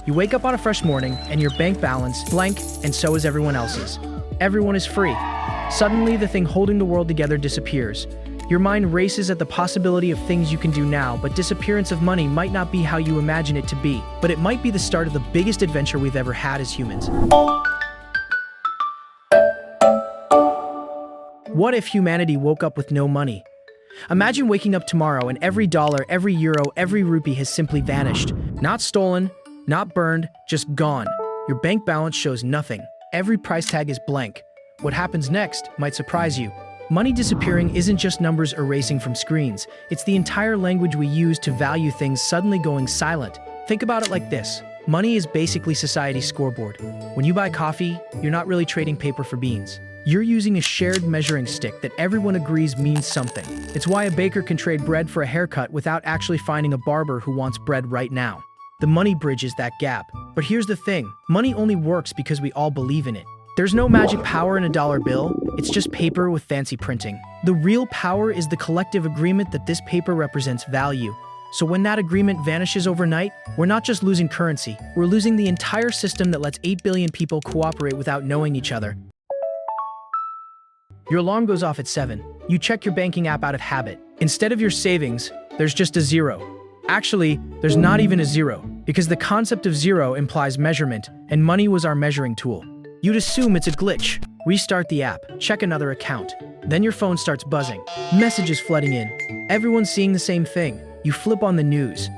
You wake up on a fresh morning and your bank balance blank, and so is everyone else's. Everyone is free. Suddenly, the thing holding the world together disappears. Your mind races at the possibility of things you can do now, but disappearance of money might not be how you imagine it to be, but it might be the start of the biggest adventure we've ever had as humans. What if humanity woke up with no money? Imagine waking up tomorrow and every dollar, every euro, every rupee has simply vanished. Not stolen, not burned, just gone. Your bank balance shows nothing. Every price tag is blank. What happens next might surprise you. Money disappearing isn't just numbers erasing from screens. It's the entire language we use to value things suddenly going silent. Think about it like this. Money is basically society's scoreboard. When you buy coffee, you're not really trading paper for beans. You're using a shared measuring stick that everyone agrees means something. It's why a baker can trade bread for a haircut without actually finding a barber who wants bread right now. The money bridges that gap. But here's the thing, money only works because we all believe in it. There's no magic power in a dollar bill, it's just paper with fancy printing. The real power is the collective agreement that this paper represents value. So when that agreement vanishes overnight, we're not just losing currency, we're losing the entire system that lets 8 billion people cooperate without knowing each other. Your alarm goes off at 7. You check your banking app out of habit. Instead of your savings, there's just a zero. Actually, there's not even a zero, because the concept of zero implies measurement, and money was our measuring tool. You'd assume it's a glitch. Restart the app, check another account. Then your phone starts buzzing. Messages flooding in. Everyone's seeing the same thing. You flip on the news.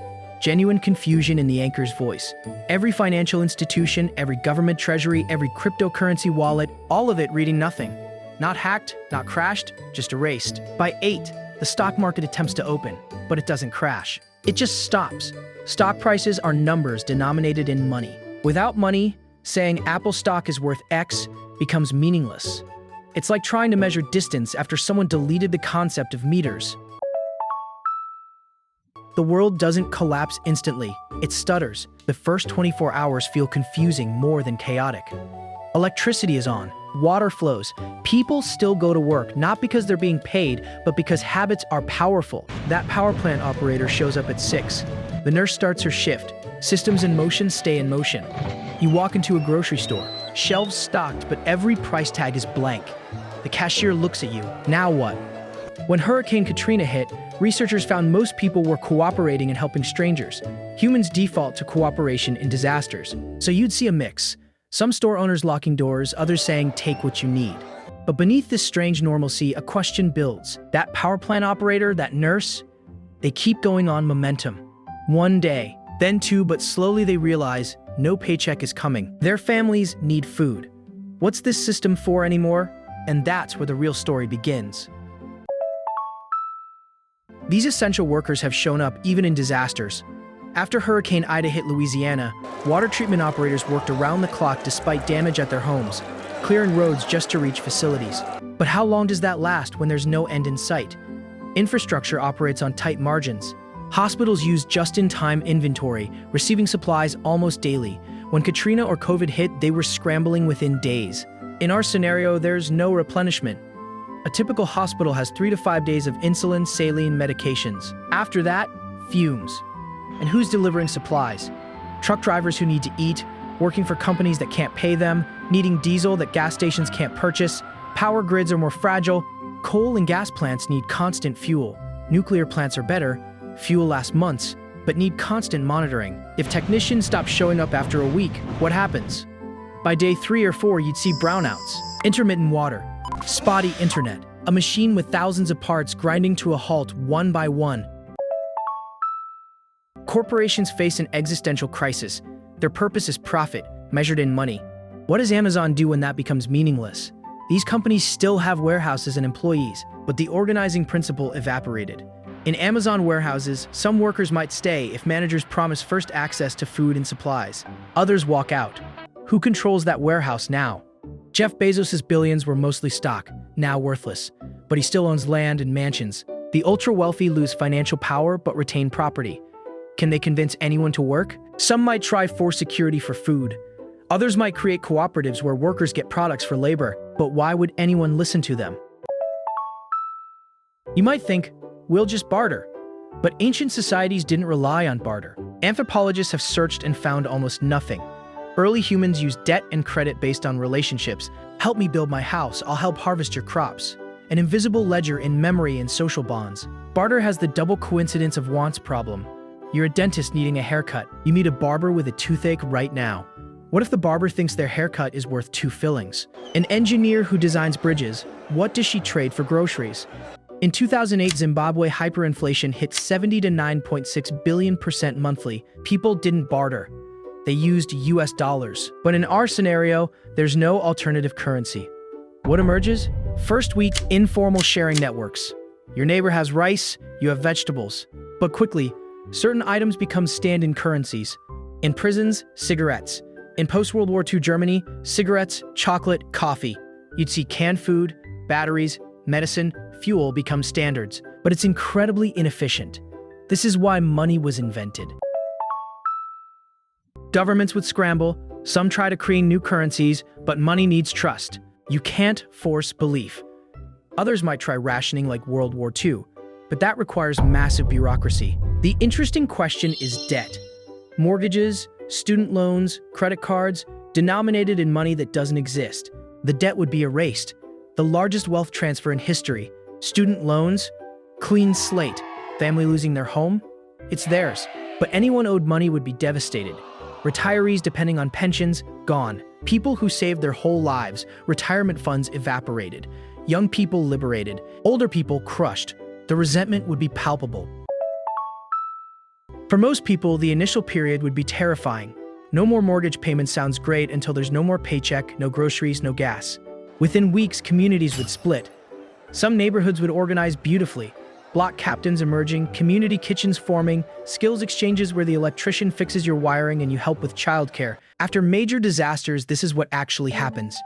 Genuine confusion in the anchor's voice. Every financial institution, every government treasury, every cryptocurrency wallet, all of it reading nothing. Not hacked, not crashed, just erased. By 8, the stock market attempts to open, but it doesn't crash. It just stops. Stock prices are numbers denominated in money. Without money, saying Apple stock is worth X becomes meaningless. It's like trying to measure distance after someone deleted the concept of meters. The world doesn't collapse instantly. It stutters. The first 24 hours feel confusing more than chaotic. Electricity is on. Water flows. People still go to work, not because they're being paid, but because habits are powerful. That power plant operator shows up at 6. The nurse starts her shift. Systems in motion stay in motion. You walk into a grocery store. Shelves stocked, but every price tag is blank. The cashier looks at you. Now what? When Hurricane Katrina hit, researchers found most people were cooperating and helping strangers. Humans default to cooperation in disasters. So you'd see a mix. Some store owners locking doors, others saying, take what you need. But beneath this strange normalcy, a question builds. That power plant operator, that nurse, they keep going on momentum. One day, then 2, but slowly they realize no paycheck is coming. Their families need food. What's this system for anymore? And that's where the real story begins. These essential workers have shown up even in disasters. After Hurricane Ida hit Louisiana, water treatment operators worked around the clock despite damage at their homes, clearing roads just to reach facilities. But how long does that last when there's no end in sight? Infrastructure operates on tight margins. Hospitals use just-in-time inventory, receiving supplies almost daily. When Katrina or COVID hit, they were scrambling within days. In our scenario, there's no replenishment. A typical hospital has 3 to 5 days of insulin, saline, medications. After that, fumes. And who's delivering supplies? Truck drivers who need to eat, working for companies that can't pay them, needing diesel that gas stations can't purchase. Power grids are more fragile. Coal and gas plants need constant fuel. Nuclear plants are better. Fuel lasts months, but need constant monitoring. If technicians stop showing up after a week, what happens? By day 3 or 4, you'd see brownouts, intermittent water, spotty internet, a machine with thousands of parts grinding to a halt one by one. Corporations face an existential crisis. Their purpose is profit, measured in money. What does Amazon do when that becomes meaningless? These companies still have warehouses and employees, but the organizing principle evaporated. In Amazon warehouses, some workers might stay if managers promise first access to food and supplies. Others walk out. Who controls that warehouse now? Jeff Bezos' billions were mostly stock, now worthless, but he still owns land and mansions. The ultra-wealthy lose financial power but retain property. Can they convince anyone to work? Some might try force security for food. Others might create cooperatives where workers get products for labor, but why would anyone listen to them? You might think, we'll just barter. But ancient societies didn't rely on barter. Anthropologists have searched and found almost nothing. Early humans used debt and credit based on relationships. Help me build my house, I'll help harvest your crops. An invisible ledger in memory and social bonds. Barter has the double coincidence of wants problem. You're a dentist needing a haircut. You meet a barber with a toothache right now. What if the barber thinks their haircut is worth 2 fillings? An engineer who designs bridges, what does she trade for groceries? In 2008, Zimbabwe hyperinflation hit 70 to 9.6 billion% monthly. People didn't barter. They used US dollars. But in our scenario, there's no alternative currency. What emerges? First week, informal sharing networks. Your neighbor has rice, you have vegetables. But quickly, certain items become stand-in currencies. In prisons, cigarettes. In post-World War II Germany, cigarettes, chocolate, coffee. You'd see canned food, batteries, medicine, fuel become standards. But it's incredibly inefficient. This is why money was invented. Governments would scramble, some try to create new currencies, but money needs trust. You can't force belief. Others might try rationing like World War II, but that requires massive bureaucracy. The interesting question is debt. Mortgages, student loans, credit cards, denominated in money that doesn't exist. The debt would be erased. The largest wealth transfer in history. Student loans, clean slate. Family losing their home? It's theirs. But anyone owed money would be devastated. Retirees depending on pensions, gone. People who saved their whole lives, retirement funds evaporated. Young people liberated. Older people crushed. The resentment would be palpable. For most people, the initial period would be terrifying. No more mortgage payment sounds great until there's no more paycheck, no groceries, no gas. Within weeks, communities would split. Some neighborhoods would organize beautifully. Block captains emerging, community kitchens forming, skills exchanges where the electrician fixes your wiring and you help with childcare. After major disasters, this is what actually happens.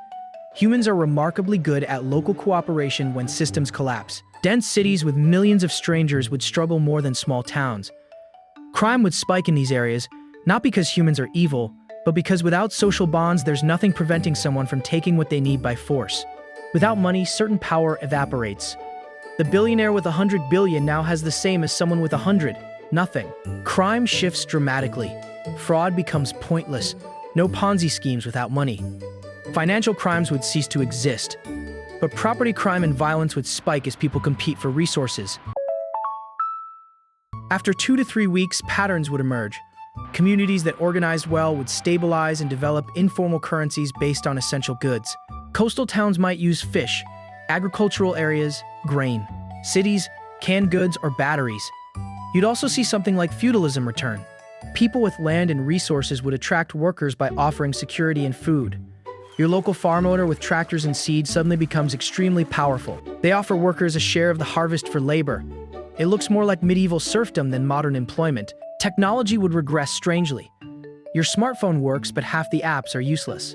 Humans are remarkably good at local cooperation when systems collapse. Dense cities with millions of strangers would struggle more than small towns. Crime would spike in these areas, not because humans are evil, but because without social bonds, there's nothing preventing someone from taking what they need by force. Without money, certain power evaporates. The billionaire with 100 billion now has the same as someone with 100. Nothing. Crime shifts dramatically. Fraud becomes pointless. No Ponzi schemes without money. Financial crimes would cease to exist. But property crime and violence would spike as people compete for resources. After 2 to 3 weeks, patterns would emerge. Communities that organized well would stabilize and develop informal currencies based on essential goods. Coastal towns might use fish, agricultural areas, grain. Cities, canned goods or batteries. You'd also see something like feudalism return. People with land and resources would attract workers by offering security and food. Your local farm owner with tractors and seeds suddenly becomes extremely powerful. They offer workers a share of the harvest for labor. It looks more like medieval serfdom than modern employment. Technology would regress strangely. Your smartphone works, but half the apps are useless.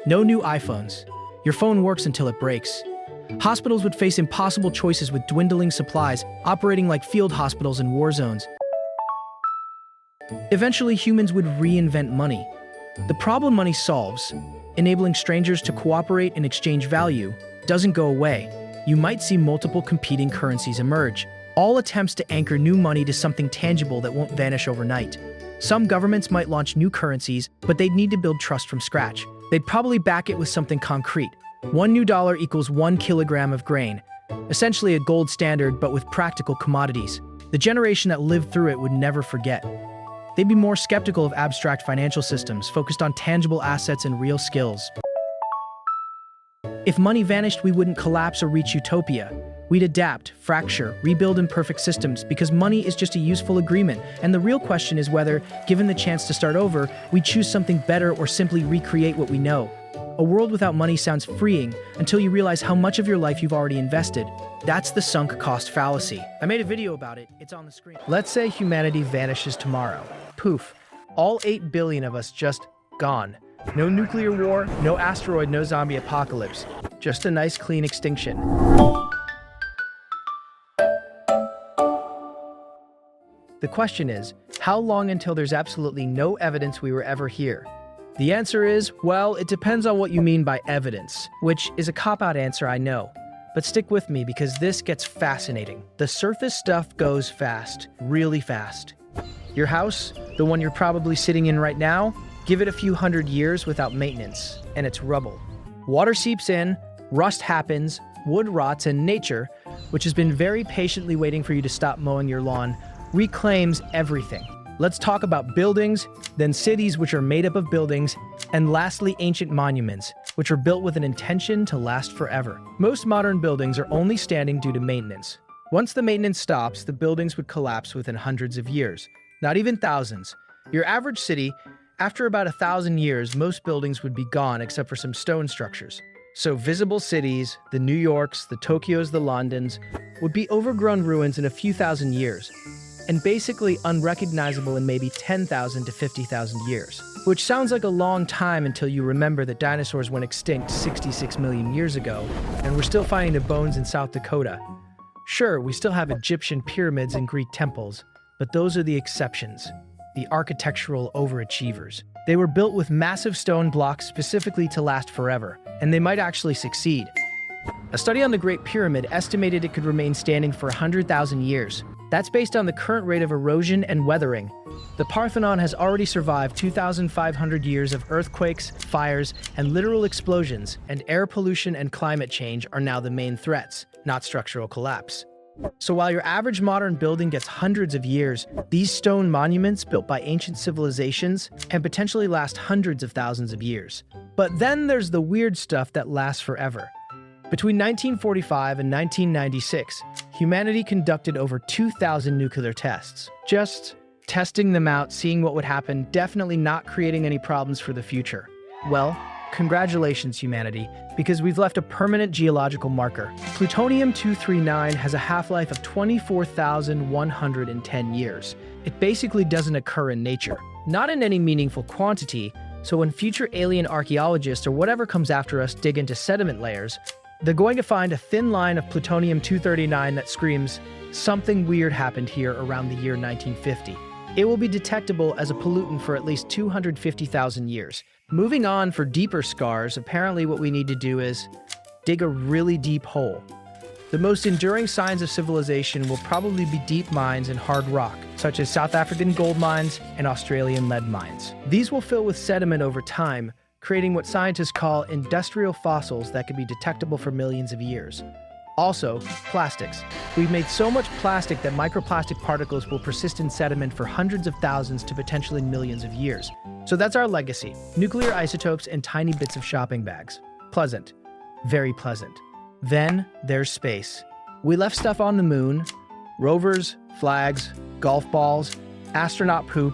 No new iPhones. Your phone works until it breaks. Hospitals would face impossible choices with dwindling supplies, operating like field hospitals in war zones. Eventually, humans would reinvent money. The problem money solves, enabling strangers to cooperate and exchange value, doesn't go away. You might see multiple competing currencies emerge. All attempts to anchor new money to something tangible that won't vanish overnight. Some governments might launch new currencies, but they'd need to build trust from scratch. They'd probably back it with something concrete. One new dollar equals 1 kilogram of grain, essentially a gold standard but with practical commodities. The generation that lived through it would never forget. They'd be more skeptical of abstract financial systems, focused on tangible assets and real skills. If money vanished, we wouldn't collapse or reach utopia. We'd adapt, fracture, rebuild imperfect systems because money is just a useful agreement. And the real question is whether, given the chance to start over, we choose something better or simply recreate what we know. A world without money sounds freeing until you realize how much of your life you've already invested. That's the sunk cost fallacy. I made a video about it. It's on the screen. Let's say humanity vanishes tomorrow. Poof. All 8 billion of us just gone. No nuclear war, no asteroid, no zombie apocalypse. Just a nice clean extinction. The question is, how long until there's absolutely no evidence we were ever here? The answer is, well, it depends on what you mean by evidence, which is a cop-out answer, I know. But stick with me because this gets fascinating. The surface stuff goes fast, really fast. Your house, the one you're probably sitting in right now, give it a few hundred years without maintenance, and it's rubble. Water seeps in, rust happens, wood rots, and nature, which has been very patiently waiting for you to stop mowing your lawn, reclaims everything. Let's talk about buildings, then cities, which are made up of buildings, and lastly, ancient monuments, which are built with an intention to last forever. Most modern buildings are only standing due to maintenance. Once the maintenance stops, the buildings would collapse within hundreds of years, not even thousands. Your average city, after about 1,000 years, most buildings would be gone except for some stone structures. So visible cities, the New Yorks, the Tokyos, the Londons, would be overgrown ruins in a few thousand years, and basically unrecognizable in maybe 10,000 to 50,000 years. Which sounds like a long time until you remember that dinosaurs went extinct 66 million years ago, and we're still finding the bones in South Dakota. Sure, we still have Egyptian pyramids and Greek temples, but those are the exceptions, the architectural overachievers. They were built with massive stone blocks specifically to last forever, and they might actually succeed. A study on the Great Pyramid estimated it could remain standing for 100,000 years. That's based on the current rate of erosion and weathering. The Parthenon has already survived 2,500 years of earthquakes, fires, and literal explosions, and air pollution and climate change are now the main threats, not structural collapse. So while your average modern building gets hundreds of years, these stone monuments built by ancient civilizations can potentially last hundreds of thousands of years. But then there's the weird stuff that lasts forever. Between 1945 and 1996, humanity conducted over 2,000 nuclear tests. Just testing them out, seeing what would happen, definitely not creating any problems for the future. Well, congratulations, humanity, because we've left a permanent geological marker. Plutonium-239 has a half-life of 24,110 years. It basically doesn't occur in nature, not in any meaningful quantity, so when future alien archaeologists or whatever comes after us dig into sediment layers, they're going to find a thin line of plutonium-239 that screams, "Something weird happened here around the year 1950. It will be detectable as a pollutant for at least 250,000 years. Moving on, for deeper scars, apparently what we need to do is dig a really deep hole. The most enduring signs of civilization will probably be deep mines in hard rock, such as South African gold mines and Australian lead mines. These will fill with sediment over time, creating what scientists call industrial fossils that can be detectable for millions of years. Also, plastics. We've made so much plastic that microplastic particles will persist in sediment for hundreds of thousands to potentially millions of years. So that's our legacy: nuclear isotopes and tiny bits of shopping bags. Pleasant. Very pleasant. Then there's space. We left stuff on the moon: rovers, flags, golf balls, astronaut poop.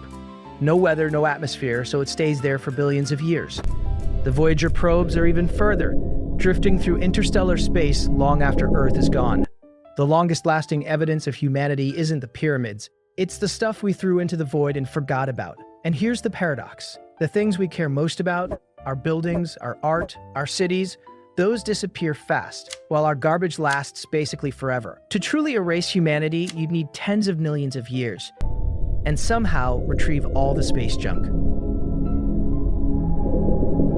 No weather, no atmosphere, so it stays there for billions of years. The Voyager probes are even further, drifting through interstellar space long after Earth is gone. The longest-lasting evidence of humanity isn't the pyramids. It's the stuff we threw into the void and forgot about. And here's the paradox. The things we care most about, our buildings, our art, our cities, those disappear fast, while our garbage lasts basically forever. To truly erase humanity, you'd need tens of millions of years, and somehow retrieve all the space junk.